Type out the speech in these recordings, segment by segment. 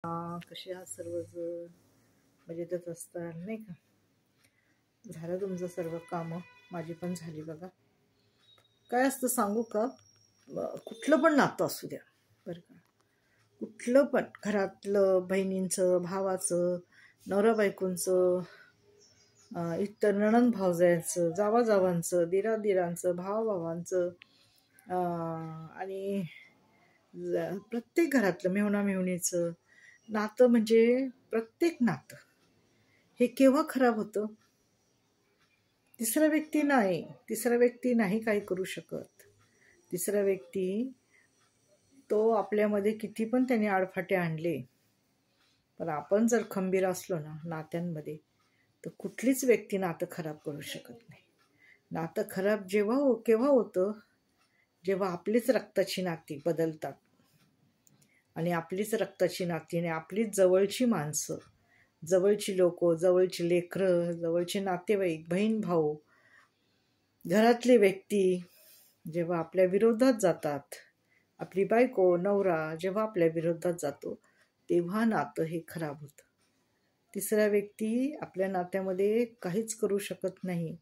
कसे आहात सर्वजण? मजेतच असतात नाही का? झालं तुमचं सर्व कामं? माझी पण झाली बघा. काय असतं सांगू का? कुठलं पण नातं असू द्या बरं का, कुठलं पण, घरातलं, बहिणींचं, भावाचं, नवरा बायकोंचं, इतर नणंद भावजायांचं, जावाजावांचं, दिरादिरांचं, भावाभावांचं, आणि प्रत्येक घरातलं मेहुणा मेहुणीचं नातं, म्हणजे प्रत्येक नातं हे केव्हा खराब होतं? तिसरा व्यक्ती नाही काही करू शकत. तिसरा व्यक्ती तो आपल्यामध्ये किती पण त्याने आडफाटे आणले, पण आपण जर खंबीर असलो ना नात्यांमध्ये, तर कुठलीच व्यक्ती नातं खराब करू शकत नाही. नातं खराब केव्हा होतं? जेव्हा आपलीच रक्ताची नाती बदलतात, आणि आपलीच रक्ताची नाती आणि आपलीच जवळची माणसं, जवळची लोक, जवळची लेकरं, जवळचे नातेवाईक, बहीण भाऊ, घरातले व्यक्ती जेव्हा आपल्या विरोधात जातात, आपली बायको नवरा जेव्हा आपल्या विरोधात जातो, तेव्हा नातं हे खराब होतं. तिसरा व्यक्ती आपल्या नात्यामध्ये काहीच करू शकत नाही.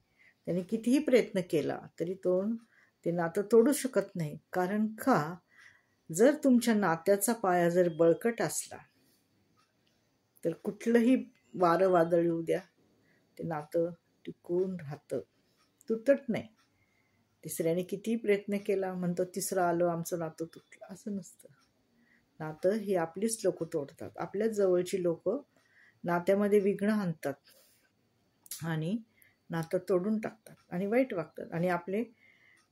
त्याने कितीही प्रयत्न केला तरी ते नातं तोडू शकत नाही. कारण का? जर तुमच्या नात्याचा पाया जर बळकट असला, तर कुठलंही वारं वादळ येऊ द्या, ते नातं टिकून राहतं, तुटत नाही. तिसऱ्याने कितीही प्रयत्न केला म्हणतो तिसरा आलो आमचं नातं तुटलं, असं नसतं. नातं ही आपलीच लोक तोडतात. आपल्याच जवळची लोक नात्यामध्ये विघ्न आणतात आणि नातं तोडून टाकतात आणि वाईट वागतात, आणि आपले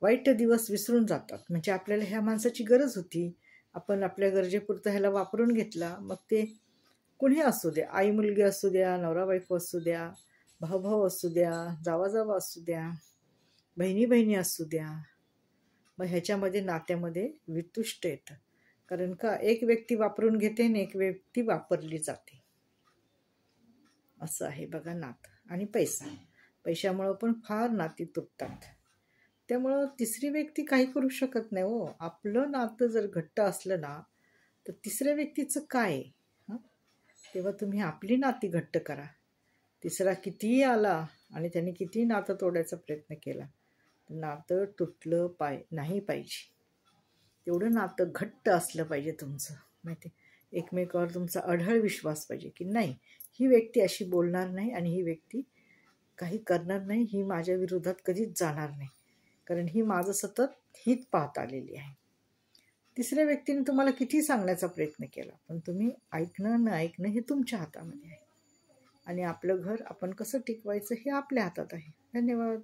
वाईट दिवस विसरून जातात. म्हणजे आपल्याला ह्या माणसाची गरज होती, आपण आपल्या गरजेपुरतं ह्याला वापरून घेतला. मग ते कुणी असू द्या, आई मुलगी असू द्या, नवरा बायको असू द्या, भाऊ भाऊ असू द्या, जावा असू द्या, बहिणी बहिणी असू द्या, मग ह्याच्यामध्ये नात्यामध्ये वितुष्ट येतं. कारण का? एक व्यक्ती वापरून घेते आणि एक व्यक्ती वापरली जाते, असं आहे बघा नातं. आणि पैशामुळं पण फार नाती तुटतात. त्यामुळं तिसरी व्यक्ती काही करू शकत नाही हो. आपलं नातं जर घट्ट असलं ना, तर तिसऱ्या व्यक्तीचं काय? तेव्हा तुम्ही आपली नाती घट्ट करा. तिसरा कितीही आला आणि त्याने कितीही नातं तोडायचा प्रयत्न केला, नातं तुटलं नाही पाहिजे. तेवढं नातं घट्ट असलं पाहिजे तुमचं, माहिती. एकमेकावर तुमचा अढळ विश्वास पाहिजे की नाही, ही व्यक्ती अशी बोलणार नाही आणि ही व्यक्ती काही करणार नाही, ही माझ्या विरोधात कधीच जाणार नाही, कारण ही माझं सतत हित पाहत आलेली आहे. तिसऱ्या व्यक्तीने तुम्हाला किती सांगण्याचा प्रयत्न केला, पण तुम्ही ऐकणं न ऐकणं हे तुमच्या हातामध्ये आहे. आणि आपलं घर आपण कसं टिकवायचं हे आपल्या हातात आहे. धन्यवाद.